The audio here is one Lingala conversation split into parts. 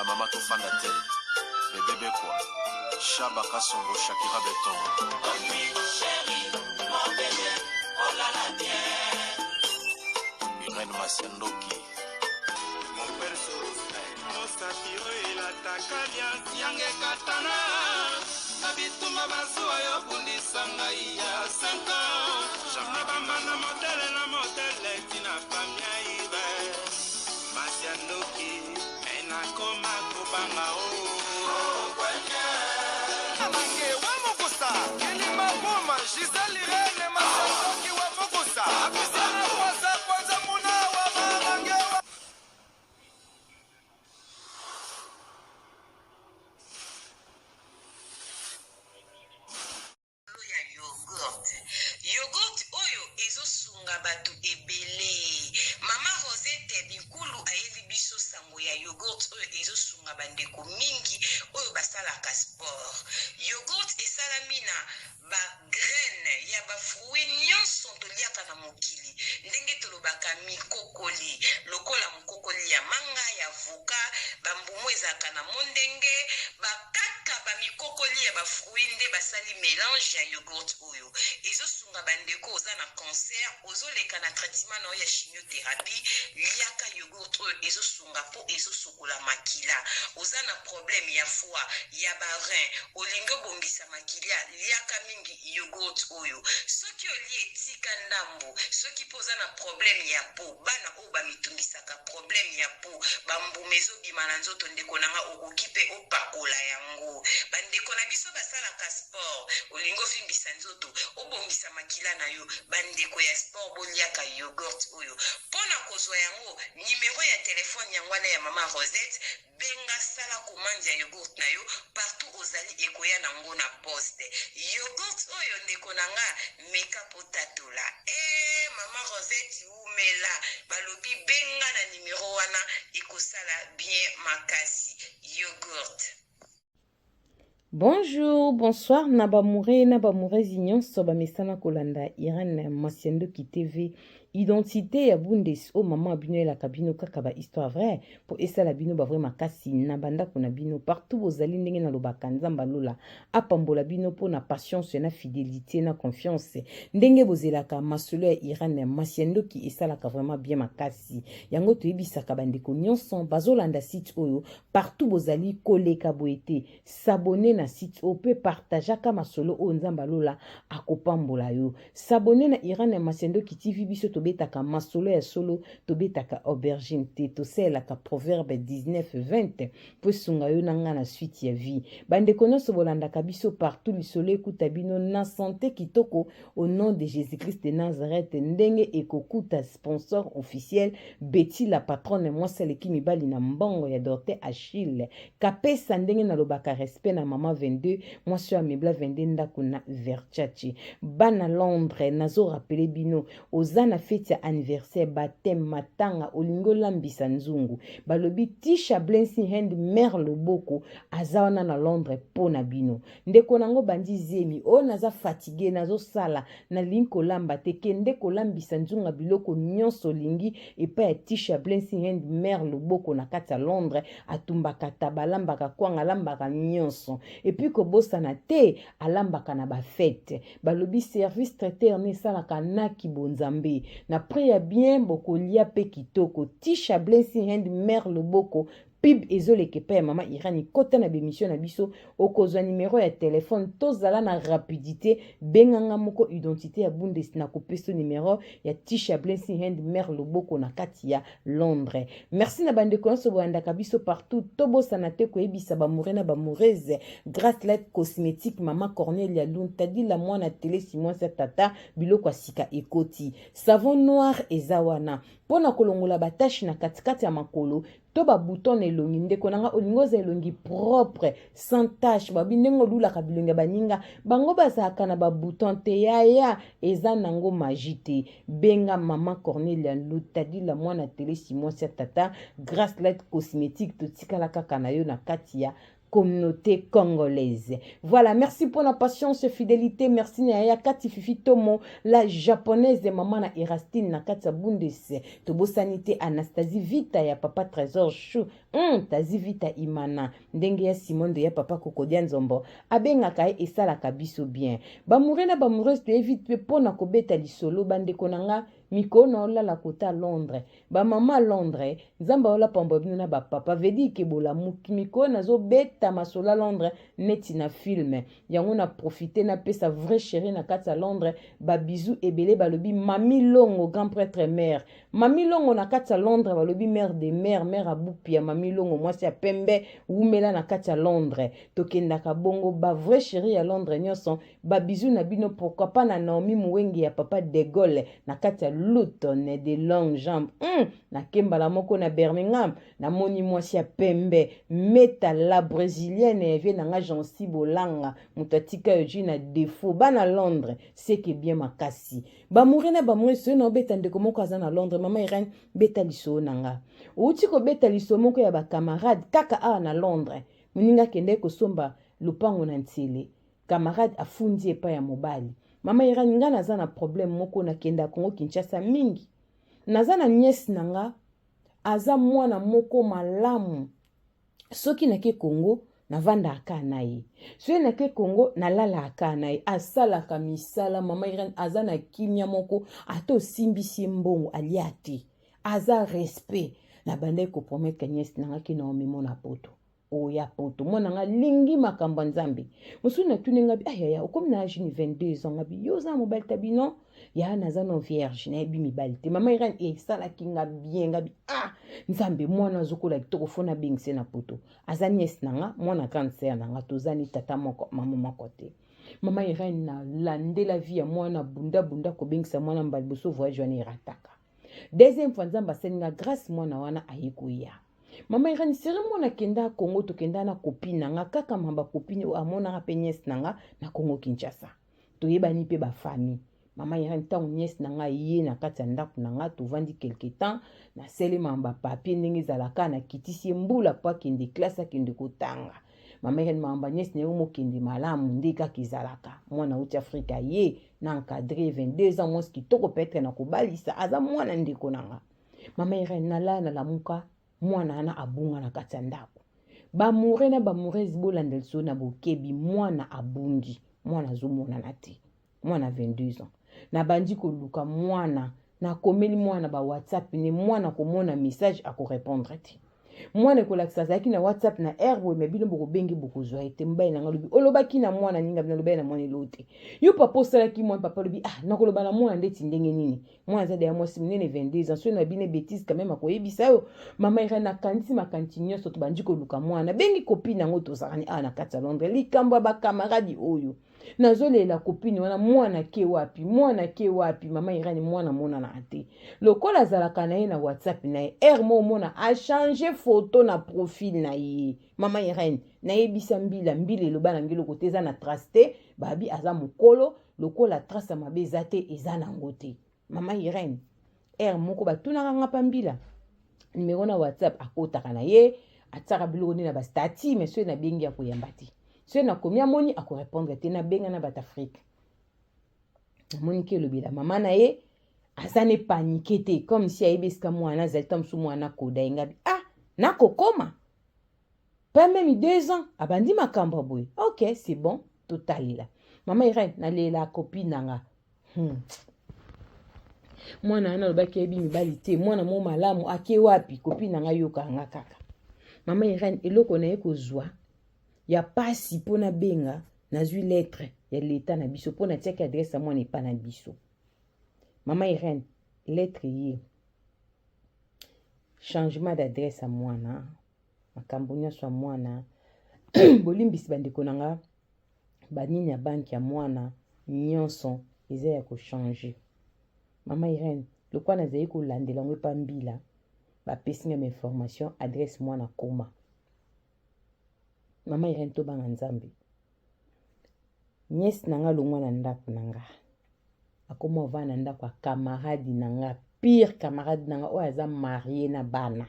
ba mama to fanda te. Bébé quoi. Chaba Kasongo Shakira Beton. Oh oui, chérie, mon bébé, oh là là, bien. Irène Masiandoki. Mon perso, Mosatiro et la Takalia, Siange Katana. Nabituma Basua, Yobundi Sangaïa, 5 ans. Jamabama, la modèle, Tina Famia Ibe. Masiandoki, Enakoma, Kobanga, oh. Gisele Irene Masiandoki wa Mugusa. Abisana kwanza muna wa marangewa. Yogurt oyo ezosunga batu ebele. Mama Rosette Bikulu ayebi biso sango ya yogurt oyo ezosunga bandeko mingi oyo basalaka sport. Yogurt esalami na ba graine ya ba fruit nyonso toliaka na mokili. Ndenge tolobaka mikokoli, lokola mokokoli ya manga, ya avocat, bambumu ezaka na mondenge, bakaka ba mikokoli ya ba fruit nde basali mélange ya yogurt oyo. Ezosunga bandeko oza na cancer, ozoleka na traitement na ya chimiothérapie, liaka yogurt oyo ezosunga po ezosokola makila. Oza na problème ya foie, ya ba rein, olingo bongisa makila, liaka mingi yogurt oyo. Soki oli etika ndambo, soki poza na problème ya po, bana o ba mitungisaka problème ya po, bambumezo bimana nzoto ndeko nanga okokipe opakola yango. Bandeko na biso basalaka sport, olingo fimbisa nzoto, obongisa makila na yo, bandeko ya sport boliaka yogurt oyo. Pona kozwa yango, numéro ya telefone yangwana ya mama Rosette, benga sala commande ya yogurt na yo, partout ozali ekoya nango na poste. Yogurt oyo ndeko nanga meka potatola. Mama Rosette umela, balobi benga na numéro wana ekosala bien makasi. Yogurt. Bonjour, bonsoir, Nabamouré Zignon, Mesana Kolanda, Irène Masiandoki TV, identité ya Bundes, oh maman abino la cabino kakaba histoire vraie, pour essa la bino bavre makasi, nabanda kuna bino, partout vos alindes na lobakanza mbalola, apambola bino pour na patience, na fidélité, na confiance, ndenge bozelaka, masolo ya Irène Masiandoki essa la vraiment bien makasi, yango to ebisaka bandeko nyonso, bazolanda site oyo, partout vos ali koleka boete, s'abonner na site o pe partager kama solo o nzamba lola akopambola yo. S'abonner na Irène Masiandoki TV biso tobetaka masolo ya solo, tobetaka aubergine te, toselaka proverbe 19-20 po sunga yo nanga na suite ya vie. Bande konoso bolandaka biso partout lisolo ekuta bino na santé kitoko au nom de Jésus-Christ de Nazareth, ndenge ekokuta sponsor officiel Betty la patronne mwasa leki mibali na mbongo ya Dorte Achille. Kapesa ndenge na lobaka respect na mama 22, moi sur Amebla 22 ndako na Verchachi. Bana Londres, nazo rappelé bino, ozana fête ya anniversaire, baptême, matanga, olingo lambisa nzungu. Balobi Tisha Blessing Hand Mère Loboko, azawana na Londres pona bino. Ndeko nango bandi zemi, o naza fatigué, nazo sala, na linko lamba teke, ndeko lambisa nzunga biloko nyonso lingi, epa ya Tisha Blessing Hand Mère Loboko na kati ya Londres, atumbaka tabalambaka kwanga lambaka nyonso. Et puis kobosana te alambaka na ba fête balobi service traiteur ne salaka na kibonzambe na priya bien bokolia pe kitoko Tisha Blessing Hand Mère Loboko pib ezoleke pe mama Irani kota na bemission na biso okozwa numéro ya téléphone tozala na rapidité benganga moko identité ya Bundes na kopeso numéro ya Tisha Blessing Hand Mère Loboko na kati ya Londres. Merci na bande konso boandaka biso partout tobosana te koyebisa bamouré na bamoureuse Grace Light Cosmétique mama Cornelia Lund tadi la mwana télé Simon Tata biloko asika ekoti savon noir ezawana pona kolongola batache na katikati ya makolo to ba bouton elongi ndeko nanga olingo za elongi propre sans tache babi ndengo lula kabilonga baninga bango bazaka na ba bouton te ya eza nango magite benga mama Cornelia Lutadi la mwana télé Simon Tata Grace Light Cosmétique to tikala kaka na yo na kati ya communauté congolaise. Voilà, merci pour la patience et fidélité. Merci Naya Kati Fifi Tomo, la japonaise de maman na Erastine na Katsa Bundes. Tobo sanité Anastasie Vita ya papa Trésor Chou. Tazi Vita Imana. Ndenge ya Simone de ya papa Kokodian Zombo. Abenga kae esala kabiso bien. Bamurena bamureuse de vite pe pona kobeta lisolo bande konanga. Mikono ola la kota Londres. Ba mama Londres. Zamba ola pambo bina ba papa. Vedi ke bola mikona zo beta masola Londres. Neti na film. Yango na profité na pe sa vrai chéri na kata Londres. Ba bisou ebele balobi Mami Longo grand prêtre mère. Mami Longo na kata Londres balobi mère de mère. Mère abupia Mami Longo. Moi c'est pembe. Oumela na kata Londres. Tokenda kabongo ba vrai chéri ya Londres nyonso. Ba bisou na bino pourquoi pas na Naomi Mwengi ya papa de Gaulle. Na kata Luton de longues jambes. Na kembala moko na Birmingham. Na moni mwasi ya pembe. Meta la brésilienne vient na nga Jansi Bolanga. Mutatika yoji na défaut. Ba na Londres. C'est que bien makasi. Ba mourina ba mouri so na beta ndeko moko aza na Londres. Mama Irene beta liso na nga. Uti ko beta liso moko ya ba camarade. Kaka a na Londres. Muninga kende ko somba lupango na ntile. Camarade afundi epa ya mobali. Mama Irene nga naza na problème moko na kenda Kongo Kinshasa mingi. Naza na nièce nanga aza mwana moko malamu. Soki nake Kongo na vanda aka na ye. Soki nake Kongo na lala aka na ye. Asala ka misala Mama Irene aza na kimia moko ato simbisi mbongo aliate. Aza respect na bande ko promettre nièce nanga ki na omemo na poto. Oya poto mwana nga lingi makambo nzambe musu na tuni ngabi ayaya ukomi na âge ni 22 ans ngabi yoza mobile tabino ya naza no vierge na ebi mibali te Mama Irene sala kinga bien ngabi nzambe mwana zokola kitoko fona bingse na poto aza nièce nanga mwana cancer nanga tozani tata moko mama moko te Mama Irene na lande la vie ya mwana bunda ko bingsa mwana mbali boso voyage wana irataka deuxième fois nzamba senga grâce mwana wana ayikuya Mama Irene sere mwana kenda Kongo to kenda na copine nanga kaka mamba copine o amona ka nièce nanga na Kongo Kinshasa to yebani pe ba famille Mama Irene ta nièce nanga ye na kati ndako nanga to vandi quelque temps na sele mamba papier ndenge zalaka na kitisi mbula pa kende classe kende kotanga Mama Irene mamba nièce ne mo kende malamu ndeka kizalaka mwana uti Afrika ye na encadré 22 ans mos kitoko petre na kobalisa aza mwana ndeko nanga Mama Irene na la muka mwana ana abunga na kati ya ndako bamure na bamurezi bolandela so na bokebi mwana abungi mwana azomona na te mwana 22 ans na bandi koluka mwana na komeli mwana ba WhatsApp ni mwana komona message akorepondre te mwana kolakisa zaki na WhatsApp na erbo mebilo boko bengi boko zwa ete mbai na ngalobi olobaki na mwana ninga bina lobai na mwana lote yo papa osalaki mwana papa lobi nakoloba na mwana ndeti ndenge nini mwana za ya mwasi munene 22 ans so na bine bêtise quand même akoyebisa yo Mama Irene na kanti makanti nyonso to bandi koluka mwana bengi copine nango tozakani na kati ya Londres likambo ba camarade oyo nazolela copine wana mwana ke wapi Mama Irene mwana mona na ate lokola zalaka na ye na WhatsApp na ye mo mona a changer photo na profil na ye Mama Irene na yebisa mbila eloba na ngelo kote eza na trace te babi aza mokolo lokola trace mabe eza te eza nango te Mama Irene moko batunaka nga pa mbila numero na WhatsApp akotaka na ye ataka biloko na ba stati mais so na bengi ya koyamba te so na komia moni akorepondre te na benga na Batafrique moni ke lobela mama na ye azane paniqué te comme si ayebeska mwana zalta msu mwana koda ngabi na kokoma pas même 2 ans abandi makambo boy OK c'est bon totalila Mama Irene na lela copine nanga mwana ana lobaki ebi mibali te mwana mo malamu ake wapi copine nanga yoka nga kaka Mama Irene eloko na ye kozwa ya pasi pona benga nazwi lettre ya leta na biso pona tiaki adresse mwana epa na biso Mama Irene lettre ye changement d'adresse à mwana makambo nyonso ya mwana bolimbisi bandeko nanga banini ya banki ya mwana nyonso eza ya kochange Mama Irene lokwa nazali kolandela ngo epa mbila bapesi nga information adresse mwana koma Mama Irene to banga nzambe nièce nanga longwa na ndako nanga akoma va na ndako ya camarade nanga pire camarade nanga oyo aza marié na bana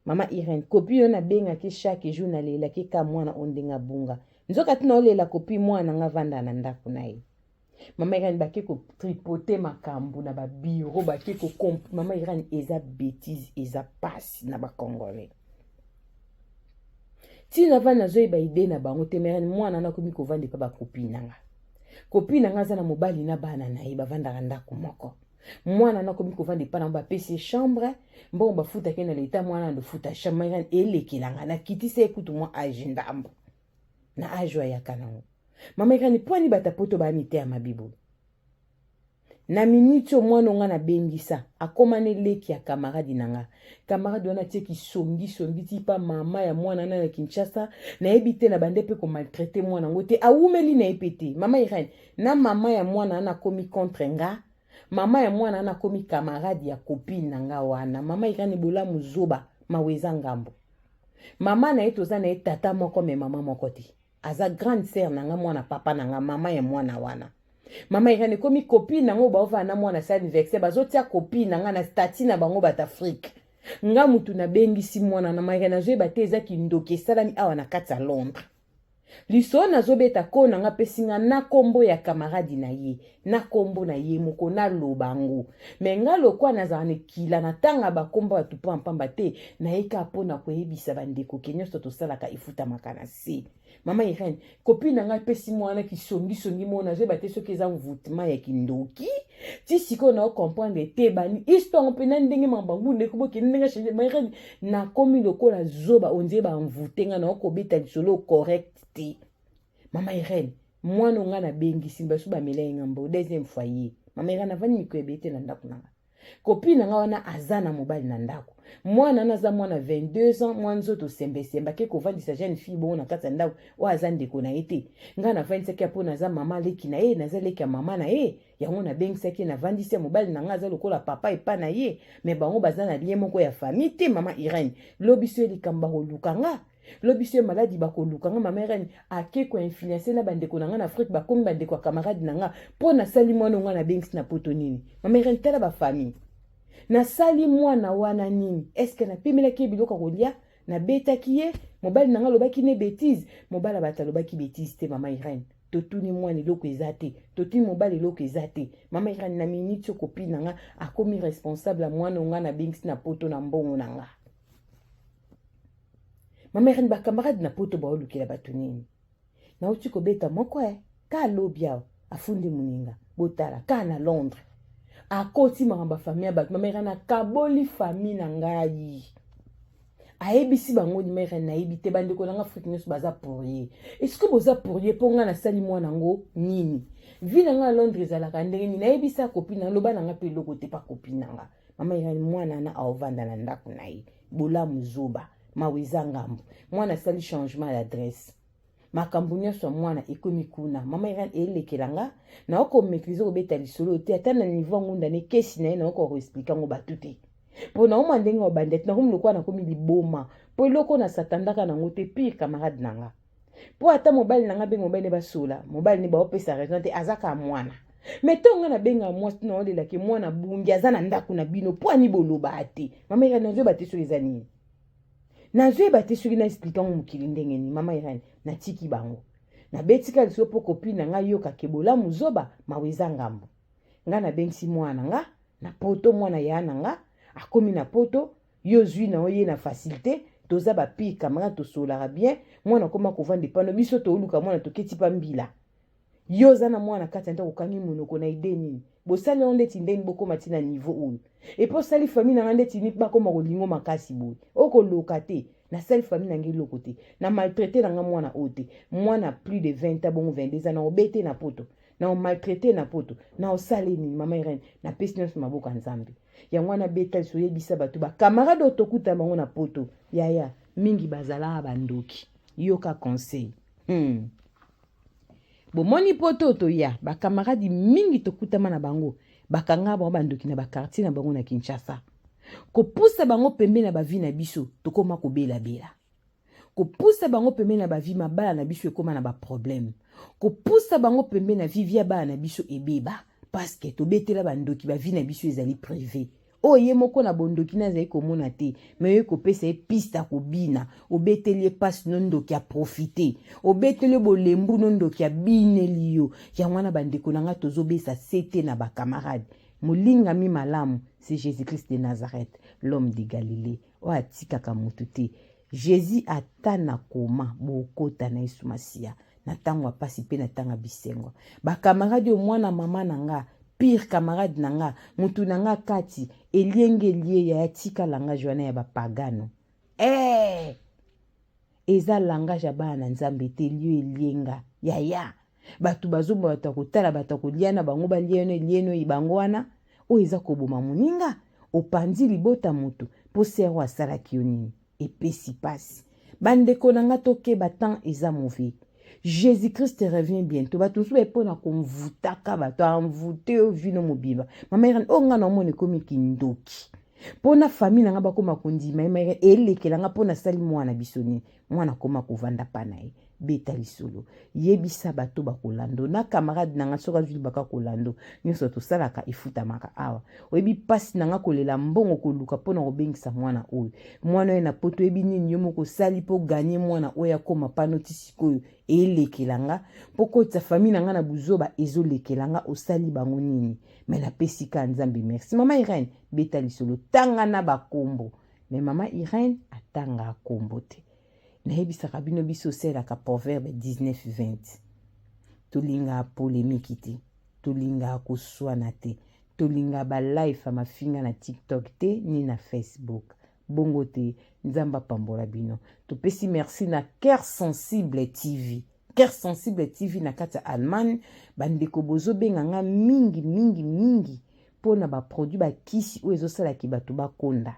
Mama Irene, kopi yo na benga ki chaque jour na lela ki ka mwana ondenga bunga. Nzoka tina olela kopi mwana nga vanda na ndako na ye. Mama Irene baki ko tripoter makambu na ba bureau baki ko Mama Irene eza bêtise eza passe na ba congolais. Ti na vanda zo ba ide na bango te meren mwana na komi ko vanda pa ba kopi nanga. Kopi nanga za na mobali na bana na ye ba vanda ndako moko. Mwana na komi ko vanda pa na ba PC chambre, bon ba futa ke na leta mwana ndo futa chambre Irene elekelanga na kiti se ekutu mo agenda ambo. Na ajwa ya kanango. Mama Irene pwani batapoto ba mite ya mabibu. Na minute mwana nga na bengisa akomane leki ya kamaradi nanga. Kamaradi wana teki songi ti pa mama ya mwana na Kinshasa na ebite na bande pe ko maltraiter mwana ngote awumeli na epete. Mama Irene na mama ya mwana na komi contre nga. Mama ya mwana na komi kamaradi ya copine nanga wana. Mama Irene bola muzoba maweza ngambo. Mama na etoza na tata moko me mama moko te. Aza grande sœur nanga mwana papa nanga mama ya mwana wana. Mama Irene komi copine nango baova na mwana sa anniversaire bazotia copine nanga na stati na bango bat Afrique. Nga mutu na bengisi mwana na Mama Irene zo bate eza kindoke salami awa na kati ya Londres. Liso na zo beta ko nanga pesinga na kombo ya kamaradi na ye, na kombo na ye moko na lobango. Menga lokwa na zane kila na tanga ba kombo ya tupo mpamba te na eka pona koyebisa bandeko kenyo soto salaka ifuta makana se. Mama Irene, copine nanga pesi mwana ki songi mona zo bate soki eza mvutima ya kindoki. Ti siko na o comprendre te bani histoire mpena ndenge mambangu ndeko boki ndenge chez Mama Irene na komi lokola zoba onze ba mvutenga na okobeta lisolo correct te. Mama Irene, mwana nga na bengisi basu ba mele ngambo deuxième foyer. Mama Irene avani mikwebete na ndako nanga. Copine nga wana azana mobali na ndako. Mwana naza mwana 22 ans, mwanzo to semba ke ko vandisa jeune fille bon na kata ndako o azande ko na ete. Nga na 25 po naza mama leki na ye, naza leki ya mama na ye. Yango na bengisa ke na vandisa mobali na nga za lokola papa epa na ye, mais bango bazana lien moko ya famille te Mama Irene. Lobiso likamba ko lukanga. Lobiso maladi bako lukanga Mama Irene ake ko influencer na bandeko na nga na Afrique bakomi bandeko camarade na nga po na sali mwana nga na bengisi na poto nini. Mama Irene tala ba famille. Na sali mwana wana nini? Eske na pimela ki biloko kolia na beta kiye mobali nanga lobaki ne bêtise mobala bata lobaki bêtise te Mama Irene. Totuni mwana loko ezate, totuni mobali loko ezate. Mama Irene na minute copine nanga akomi responsable mwana nga na bengisi na poto na mbongo nanga. Mama Irene ba camarade na poto ba olukela bato nini? Na uti ko beta moko ka lobia afundi muninga botala ka na Londres. Akoti maramba famille ba Mama Irene kaboli famille na ngai. Aebisi bango ni Mama Irene na ebite bandeko na Afrique nyos baza pourrier. Est-ce que boza pourrier po nga na sali mwana ngo nini? Vile nga Londres alaka ndenge ni na ebisa copine na loba na nga pe loko te pa copine nga. Mama Irene mwana na aovanda na ndako na ye. Bola muzoba, maweza ngambo. Mwana sali changement d'adresse. Makambu nyonso mwana ekomi kuna Mama Irene elekelanga na oko maîtriser obeta lisolo te ata na niveau ngunda ne kesi na ye na oko expliquer ngo batute po na oma ndenge obandet na komlo kwa na komi liboma po loko na satandaka na ngote pire camarade nanga po ata mobali nanga bengo mobali ne basola mobali ne ba opesa raison te azaka mwana metonga na benga mwasi na olela ke mwana bungi azana ndako na bino po ani boloba ate Mama Irene nazo bateso ezani nazo bateso na expliquer ngo mukili ndenge ni Mama Irene na tiki bango. Na betika liso po copine na nga yoka kebola muzoba maweza ngambo. Nga na bengisi mwana nga na poto mwana ya na nga akomi na poto yo zui na oye na facilité toza ba pi camarade to solara bien mwana koma ko vendre pano biso to luka mwana to keti pa mbila. Yo zana mwana kati ndo kokangi monoko na ide nini. Bosali onde tindeni boko matina niveau oyo. Et pour sali famille na ngande tini ba koma kolingo makasi boy. Oko lokate na sali famille na ngelo côté. Na maltraité na nga mwana ote. Mwana plus de 20 ans bon 22 ans na obete na poto. Na o maltraité na poto. Na o sali ni Mama Irene na pesi nyonso maboko nzambe. Ya mwana beta so yebisa batu ba camarade otokuta bango na poto. Ya mingi bazala bandoki. Yoka conseil. Bomoni poto to ya ba camarade mingi tokutama na bango bakanga bango bandoki na ba quartier na bango na Kinshasa ko poussa bango pembe na ba vie na biso tokoma ko bela ko poussa bango pembe na ba vie mabala na biso ekoma na ba problème ko poussa bango pembe na vie via ba na biso ebeba parce que to betela bandoki ba vie na biso ezali privé oye moko na bondoki na zai komona te mais yo kopesa e pista kobina obeteli passe nondoki a profiter obeteli bolembu nondoki a bineli yo ya mwana bandeko nanga tozobesa sete na ba camarade molingami malamu c'est Jésus-Christ de Nazareth l'homme de Galilée o atikaka mutu te Jésus atana koma bokota na Yesu Masia na tango apasi pe na tanga bisengo ba camarade yo mwana mama nanga pire camarade nanga mutu nanga kati elienge liye ya tika langa joana ya bapagano eza langage ya bana nzambe te liyo elienga ya batu bazomba batu kotala batu koliana bango balieno ibango wana o eza koboma muninga opandi libota mutu po sero asalaki yo nini epesi pasi bandeko nanga tokeba temps eza mauvais Jésus-Christ revient bientôt. Ba tout ça pour na konvutaka ba to envoûter au vino mobimba. Mama irane o nga na mone komi kindoki. Pona famille nga ba koma kondima mama elekela nga pona sali mwana bisoni. Mwana koma kovanda panae. Beta lisolo. Yebisa bato ba kolando na camarade nanga soka zuli baka kolando. Nyoso to salaka ifuta maka awa. Oyebi pasi nanga kolela mbongo koluka pona obengisa mwana oyo. Mwana na poto ebi nini yo moko sali po gagner mwana oya koma panoti sikoyo elekelanga poko ta famille nanga na buzoba ezolekelanga osali bango nini. Mais na pesika nzambe merci. Mama Irene beta lisolo tanga na bakombo. Mais mama Irene atanga kombo te. Nahebisaka bino biso selaka proverbe 19-20. Tolinga polémique te, tolinga koswana te, tolinga ba live mafinga na TikTok te ni na Facebook. Bongo te, nzamba pambola bino. Topesi merci na Cœur Sensible TV. Cœur Sensible TV na kata Allemagne, bandeko bozo benganga mingi pona ba produit ba kisi o ezosala ki bato ba konda.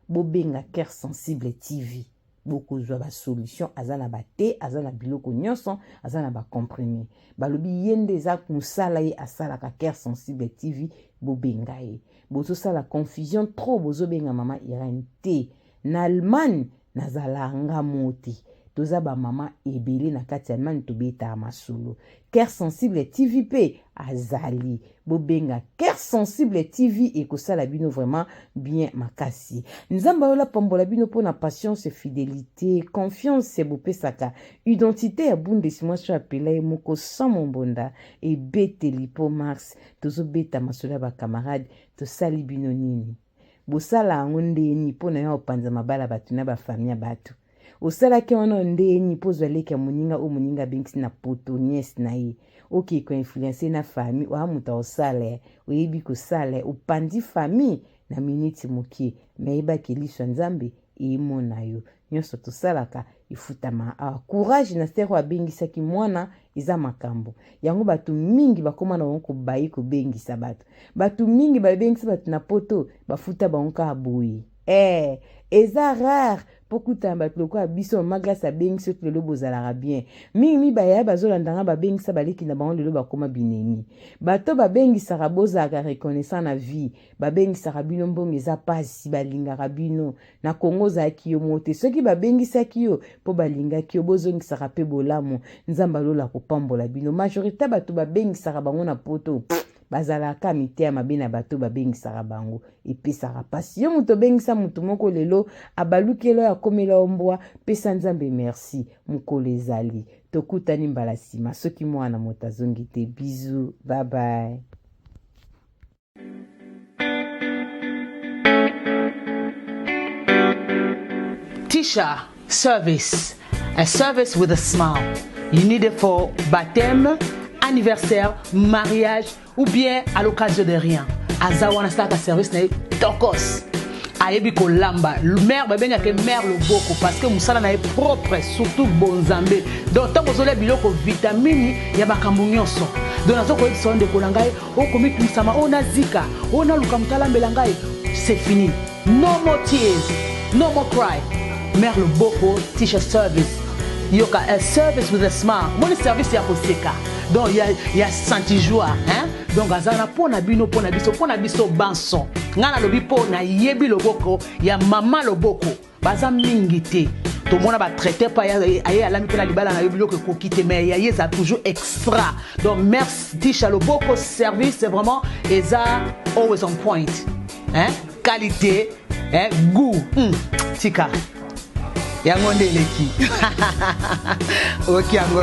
Bo benga Cœur Sensible TV. Beaucoup de solutions azana ba te azana biloko nyonso azana ba comprimé balobi yende za kusala ye asala ka Cœur Sensible TV bobenga ye bozo sala confusion trop bozo benga mama Irene te na Allemagne nazalanga moti toza ba mama ebele na kati Allemagne tobeta masolo Cœur Sensible TV pe azali bobenga Cœur Sensible TV et kosala bino vraiment bien makasi nzamba ola pambola bino pona patience fidélité confiance bopesaka identité ya bundesimo so apela moko sans mombonda et beteli po Mars tozo beta masolo ba camarade to sali bino nini bosala ngondeni pona yo panza mabala batu na ba famille batu osala ke ono ndeni pozo leka muninga o muninga bengisi na poto nièce na ye ok ko influencer na famille wa muta osale oyebi ko sale opandi famille na minute mokie meiba keliswa nzambe imona yo nyonso tosalaka ifutama courage na sero abengisa ki mwana iza makambo yango batu mingi bakoma na wonko bayi ko bengisa batu mingi babengisa batu na poto bafuta banka aboyi eza rare pokuta bato loko abiso magrasa bengisa to lelo bozalaka bien mingi baya bazolandanga babengisa baleki na bango lelo bakoma binemi bato babengisaka bozalaka reconnaissant na vie babengisaka bino mbongo eza pasi balingaka bino na Kongo ozalaki yo mote soki babengisaki yo po balingaki yo bozongisaka pe bolamu nzamba lola kopambola bino majorité bato babengisaka bango na poto bazalaka mitea mabe na bato babengisaka bango epesaka pasi yo muto bengisa mutu moko lelo abalukelo ya komela ombwa pesa nzambe merci mukolo ezali tokutani mbala sima soki mwana moto azongi te bisous bye bye. Tisha service, a service with a smile. You need it for baptême, anniversaire, mariage ou bien à l'occasion de rien. Azawana start a service na tokos. Ayebi ko lamba. Mère babenga ke mère le boko parce que musala na propre surtout bonzambe. Donc tant bozole biloko vitamine ya makambo nyonso. Donc nazo ko son de kolangai o komi kusama o nazika o na luka mutala mbelangai c'est fini. No more tears, no more cry. Mère le boko teacher service. Yoka a service with a smile. Mon service ya koseka. Donc il y a senti joie hein. Donc azana pona bino pona biso banson. Ngana lobi pona yebi loboko ya mama loboko. Baza mingi te. Tout le monde va traiter par ailleurs à la mipona libala na yobilo que kokite mais ya ça toujours extra. Donc merci Tisha loboko service c'est vraiment eza always on point. Hein? qualité, goût. Tika. Yango ndeleki. Ok yango.